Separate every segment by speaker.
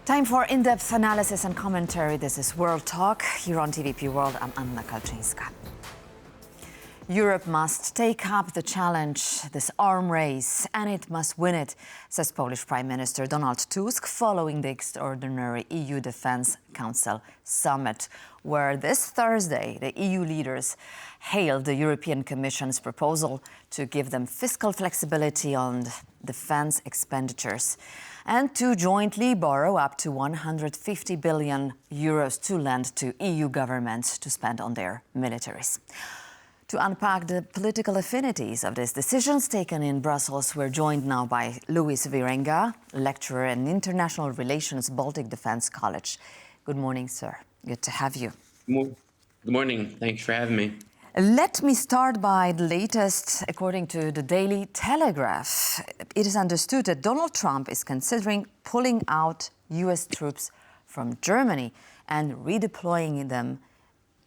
Speaker 1: Time for in-depth analysis and commentary. This is World Talk here on TVP World. I'm Anna Kalczyńska. Europe must take up the challenge, this arm race, and it must win it, says Polish Prime Minister Donald Tusk following the extraordinary EU Defence Council summit, where this Thursday the EU leaders hailed the European Commission's proposal to give them fiscal flexibility on defence expenditures and to jointly borrow up to 150 billion euros to lend to EU governments to spend on their militaries. To unpack the political affinities of these decisions taken in Brussels, we're joined now by Louis Wierenga, lecturer in international relations, Baltic Defence College. Good morning, sir. Good to have you.
Speaker 2: Good morning. Thanks for having me.
Speaker 1: Let me start by the latest. According to the Daily Telegraph, it is understood that Donald Trump is considering pulling out US troops from Germany and redeploying them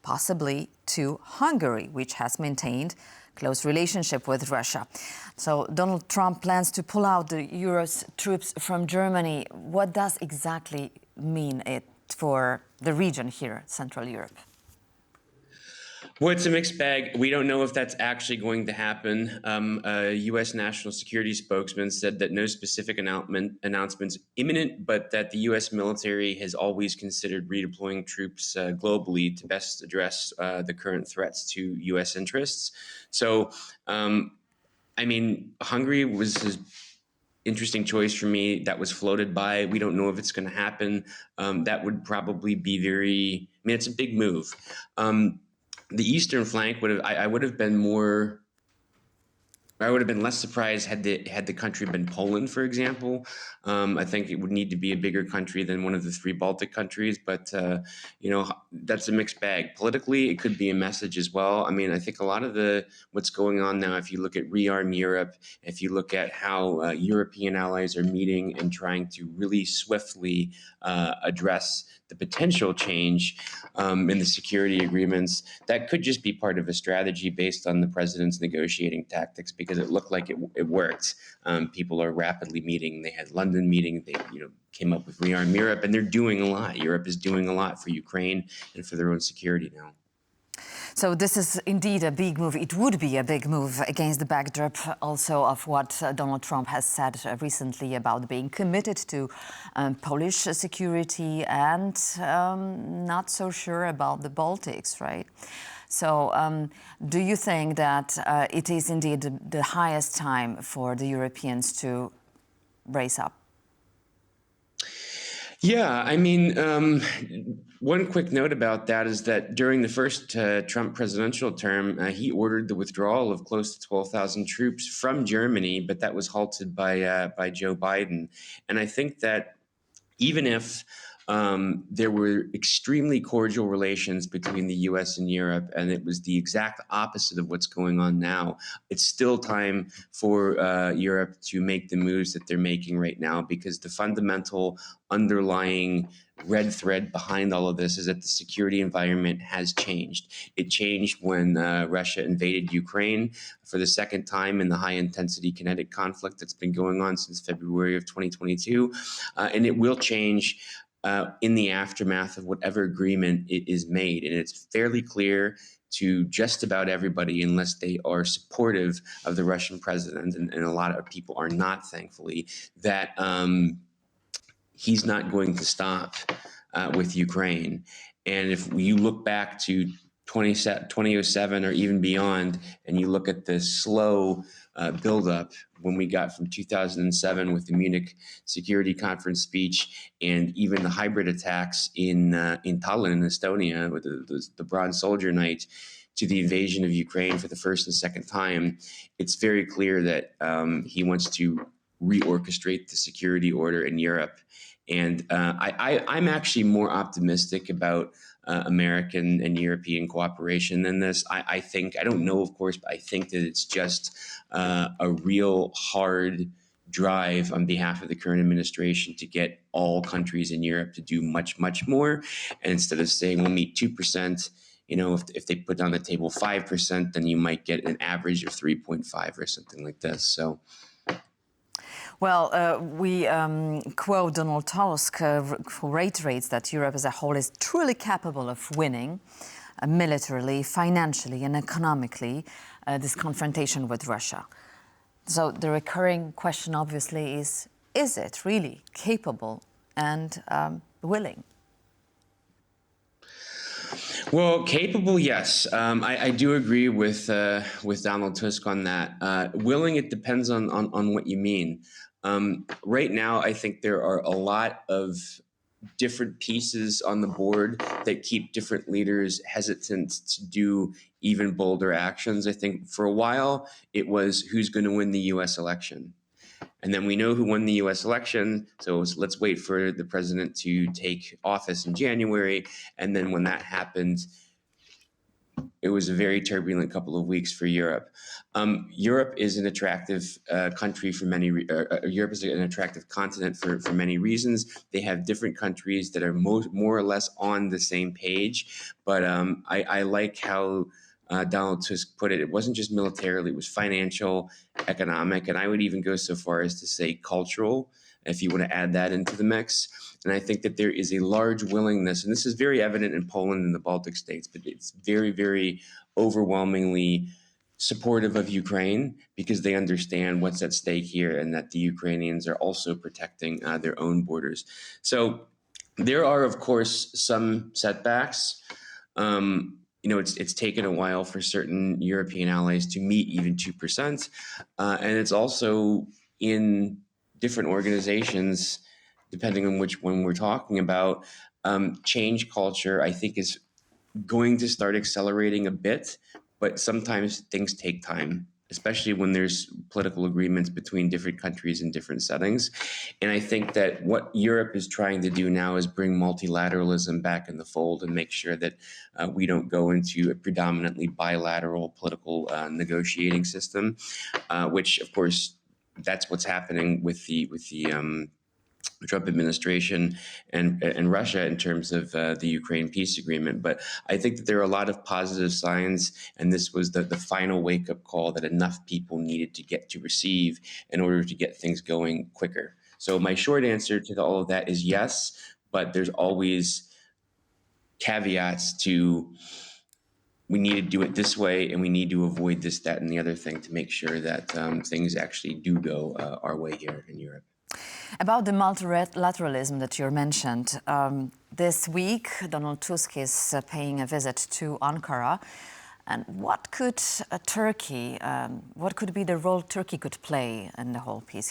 Speaker 1: possibly to Hungary, which has maintained close relationship with Russia. So Donald Trump plans to pull out the US troops from Germany. What does exactly mean it for the region here, Central Europe?
Speaker 2: Well, it's a mixed bag. We don't know if that's actually going to happen. A U.S. national security spokesman said that no specific announcement's imminent, but that the U.S. military has always considered redeploying troops globally to best address the current threats to U.S. interests. So, Hungary was an interesting choice for me. That was floated by. We don't know if it's going to happen. That would probably be it's a big move. The eastern flank I would have been less surprised had the country been Poland, for example. I think it would need to be a bigger country than one of the three Baltic countries, but that's a mixed bag. Politically, it could be a message as well. I think a lot of what's going on now, if you look at Rearm Europe, if you look at how European allies are meeting and trying to really swiftly address the potential change in the security agreements, that could just be part of a strategy based on the president's negotiating tactics, because it looked like it worked. People are rapidly meeting. They had London meeting. They came up with Rearm Europe, and they're doing a lot. Europe is doing a lot for Ukraine and for their own security now.
Speaker 1: So this is indeed a big move. It would be a big move against the backdrop also of what Donald Trump has said recently about being committed to Polish security and not so sure about the Baltics, right? So do you think that it is indeed the highest time for the Europeans to raise up?
Speaker 2: Yeah, one quick note about that is that during the first Trump presidential term, he ordered the withdrawal of close to 12,000 troops from Germany, but that was halted by Joe Biden. And I think that even if there were extremely cordial relations between the U.S. and Europe, and it was the exact opposite of what's going on now, it's still time for Europe to make the moves that they're making right now, because the fundamental underlying red thread behind all of this is that the security environment has changed. It changed when Russia invaded Ukraine for the second time in the high-intensity kinetic conflict that's been going on since February of 2022, and it will change in the aftermath of whatever agreement it is made. And it's fairly clear to just about everybody, unless they are supportive of the Russian president, and a lot of people are not, thankfully, that he's not going to stop with Ukraine. And if you look back to 2007 or even beyond, and you look at the slow buildup when we got from 2007 with the Munich Security Conference speech, and even the hybrid attacks in Tallinn, in Estonia, with the Bronze Soldier Night, to the invasion of Ukraine for the first and second time, it's very clear that he wants to reorchestrate the security order in Europe. And I'm actually more optimistic about American and European cooperation than this. I don't know, of course, but I think that it's just a real hard drive on behalf of the current administration to get all countries in Europe to do much, much more. And instead of saying we'll meet 2%, if they put on the table 5%, then you might get an average of 3.5 or something like this. So
Speaker 1: Well, we quote Donald Tusk, who reiterates that Europe as a whole is truly capable of winning militarily, financially, and economically this confrontation with Russia. So the recurring question, obviously, is it really capable and willing?
Speaker 2: Well, capable, yes. I do agree with Donald Tusk on that. Willing, it depends on what you mean. Right now, I think there are a lot of different pieces on the board that keep different leaders hesitant to do even bolder actions. I think for a while it was who's going to win the U.S. election. And then we know who won the US election. So let's wait for the president to take office in January. And then when that happened, it was a very turbulent couple of weeks for Europe. Europe is an attractive country for many. Europe is an attractive continent for many reasons. They have different countries that are more or less on the same page. But I like how Donald Tusk put it. It wasn't just militarily; it was financial, economic, and I would even go so far as to say cultural, if you want to add that into the mix. And I think that there is a large willingness, and this is very evident in Poland and the Baltic states, but it's very, very overwhelmingly supportive of Ukraine because they understand what's at stake here and that the Ukrainians are also protecting their own borders. So there are, of course, some setbacks. It's taken a while for certain European allies to meet even 2%. And it's also in different organizations, depending on which one we're talking about, change culture, I think, is going to start accelerating a bit, but sometimes things take time, especially when there's political agreements between different countries in different settings. And I think that what Europe is trying to do now is bring multilateralism back in the fold and make sure that we don't go into a predominantly bilateral political negotiating system, which, of course, that's what's happening with the Trump administration and Russia in terms of the Ukraine peace agreement. But I think that there are a lot of positive signs, and this was the final wake-up call that enough people needed to get to receive in order to get things going quicker. So my short answer to all of that is yes, but there's always caveats to we need to do it this way, and we need to avoid this, that, and the other thing to make sure that things actually do go our way here in Europe.
Speaker 1: About the multilateralism that you mentioned, this week Donald Tusk is paying a visit to Ankara. And what could what could be the role Turkey could play in the whole piece?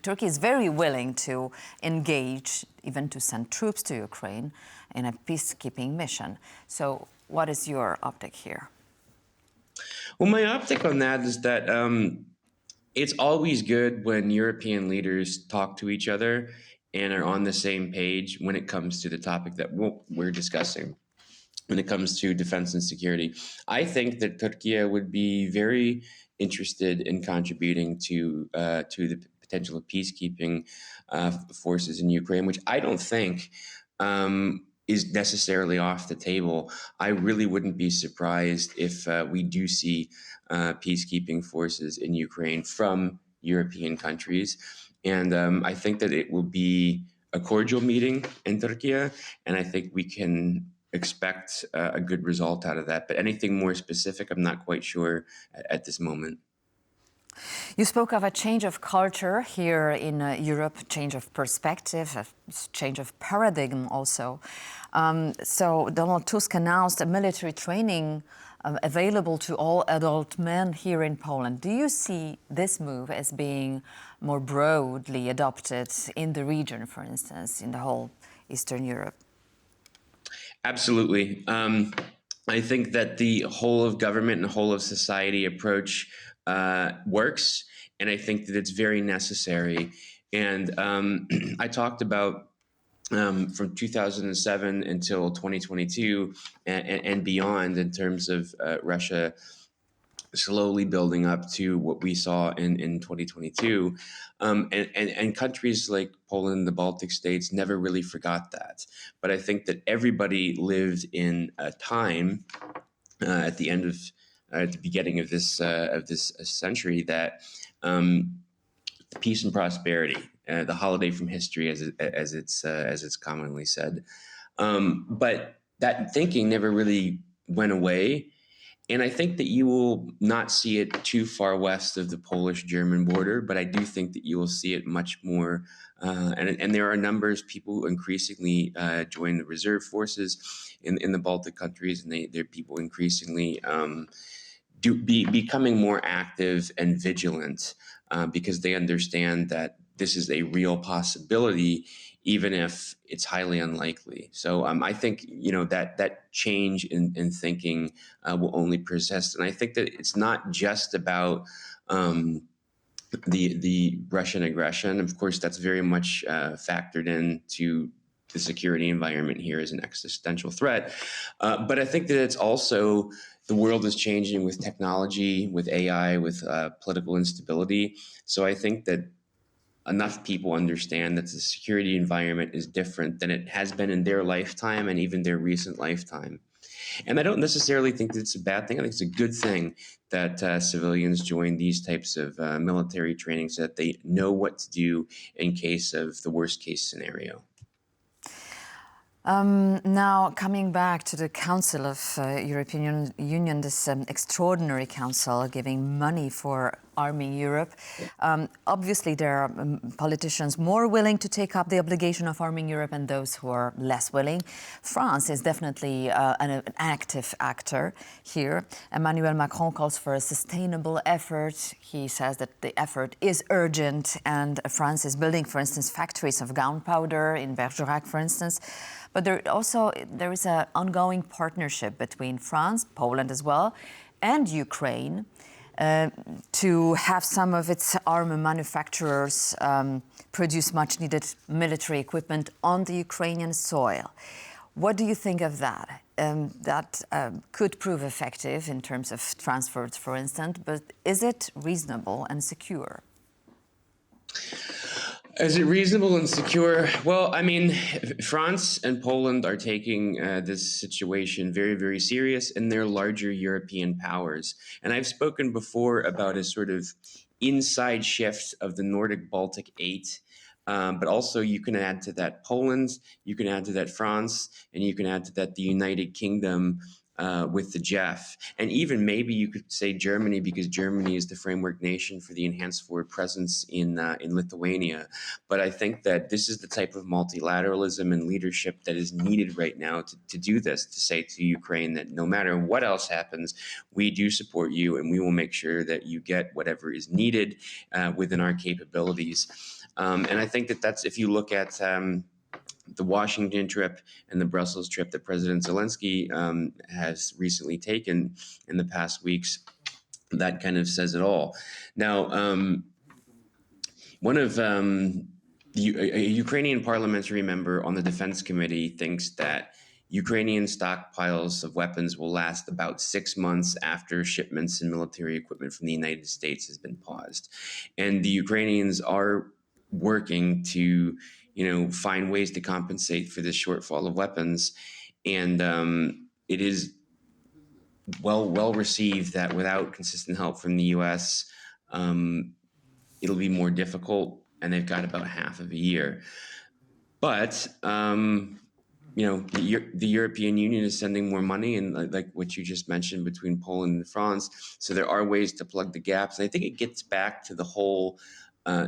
Speaker 1: Turkey is very willing to engage, even to send troops to Ukraine in a peacekeeping mission. So what is your optic here?
Speaker 2: Well, my optic on that is that it's always good when European leaders talk to each other and are on the same page when it comes to the topic that we're discussing, when it comes to defense and security. I think that Turkey would be very interested in contributing to the potential of peacekeeping forces in Ukraine, which I don't think is necessarily off the table. I really wouldn't be surprised if we do see peacekeeping forces in Ukraine from European countries. And I think that it will be a cordial meeting in Turkey, and I think we can expect a good result out of that. But anything more specific, I'm not quite sure at this moment.
Speaker 1: You spoke of a change of culture here in Europe, change of perspective, a change of paradigm also. So Donald Tusk announced a military training available to all adult men here in Poland. Do you see this move as being more broadly adopted in the region, for instance, in the whole Eastern Europe?
Speaker 2: Absolutely. I think that the whole of government and whole of society approach works, and I think that it's very necessary. And I talked about from 2007 until 2022 and beyond in terms of Russia slowly building up to what we saw in 2022. And countries like Poland, the Baltic states never really forgot that. But I think that everybody lived in a time at the beginning of this century that peace and prosperity, the holiday from history, as it's commonly said. But that thinking never really went away. And I think that you will not see it too far west of the Polish-German border, but I do think that you will see it much more. And there are numbers, people increasingly join the reserve forces in the Baltic countries, and they're people increasingly becoming more active and vigilant because they understand that this is a real possibility, even if it's highly unlikely. So I think that change in thinking will only persist, and I think that it's not just about the Russian aggression. Of course, that's very much factored into the security environment here as an existential threat. But I think that it's also the world is changing with technology, with AI, with political instability. So I think that enough people understand that the security environment is different than it has been in their lifetime and even their recent lifetime. And I don't necessarily think that it's a bad thing. I think it's a good thing that civilians join these types of military training so that they know what to do in case of the worst case scenario.
Speaker 1: Now, coming back to the Council of European Union, this extraordinary council giving money for arming Europe. Obviously, there are politicians more willing to take up the obligation of arming Europe and those who are less willing. France is definitely an active actor here. Emmanuel Macron calls for a sustainable effort. He says that the effort is urgent, and France is building, for instance, factories of gunpowder in Bergerac, for instance. But there is an ongoing partnership between France, Poland as well, and Ukraine to have some of its armor manufacturers produce much-needed military equipment on the Ukrainian soil. What do you think of that? That could prove effective in terms of transfers, for instance, but is it reasonable and secure?
Speaker 2: Is it reasonable and secure? Well, I mean, France and Poland are taking this situation very, very serious, and they're larger European powers. And I've spoken before about a sort of inside shift of the Nordic Baltic 8. But also you can add to that Poland, you can add to that France, and you can add to that the United Kingdom with the JEF. And even maybe you could say Germany, because Germany is the framework nation for the enhanced forward presence in Lithuania. But I think that this is the type of multilateralism and leadership that is needed right now to do this, to say to Ukraine that no matter what else happens, we do support you and we will make sure that you get whatever is needed within our capabilities. And I think that that's, if you look at the Washington trip and the Brussels trip that President Zelensky has recently taken in the past weeks, that kind of says it all. Now, one of a Ukrainian parliamentary member on the Defense Committee thinks that Ukrainian stockpiles of weapons will last about 6 months after shipments and military equipment from the United States has been paused. And the Ukrainians are working to find ways to compensate for this shortfall of weapons. And it is well received that without consistent help from the U.S., it'll be more difficult, and they've got about half of a year. But the European Union is sending more money, and like what you just mentioned, between Poland and France. So there are ways to plug the gaps. And I think it gets back to the whole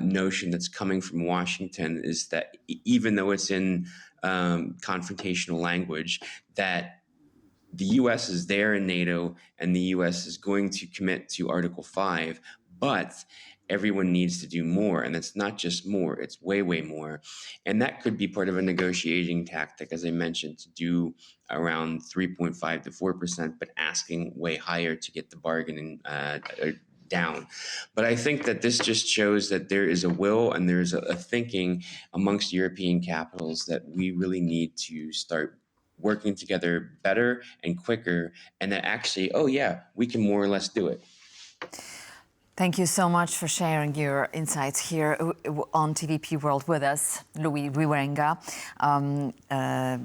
Speaker 2: notion that's coming from Washington, is that even though it's in confrontational language, that the U.S. is there in NATO and the U.S. is going to commit to Article 5, but everyone needs to do more. And it's not just more, it's way, way more. And that could be part of a negotiating tactic, as I mentioned, to do around 3.5 to 4%, but asking way higher to get the bargaining down. But I think that this just shows that there is a will and there's a thinking amongst European capitals that we really need to start working together better and quicker, and that actually, oh yeah, we can more or less do it.
Speaker 1: Thank you so much for sharing your insights here on TVP World with us. Louis Wierenga,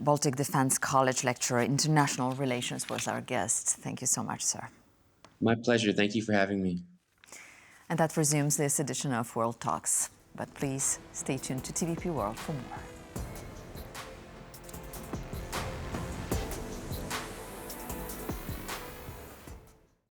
Speaker 1: Baltic Defence College lecturer, International Relations, was our guest. Thank you so much, sir.
Speaker 2: My pleasure. Thank you for having me.
Speaker 1: And that resumes this edition of World Talks. But please stay tuned to TVP World for more.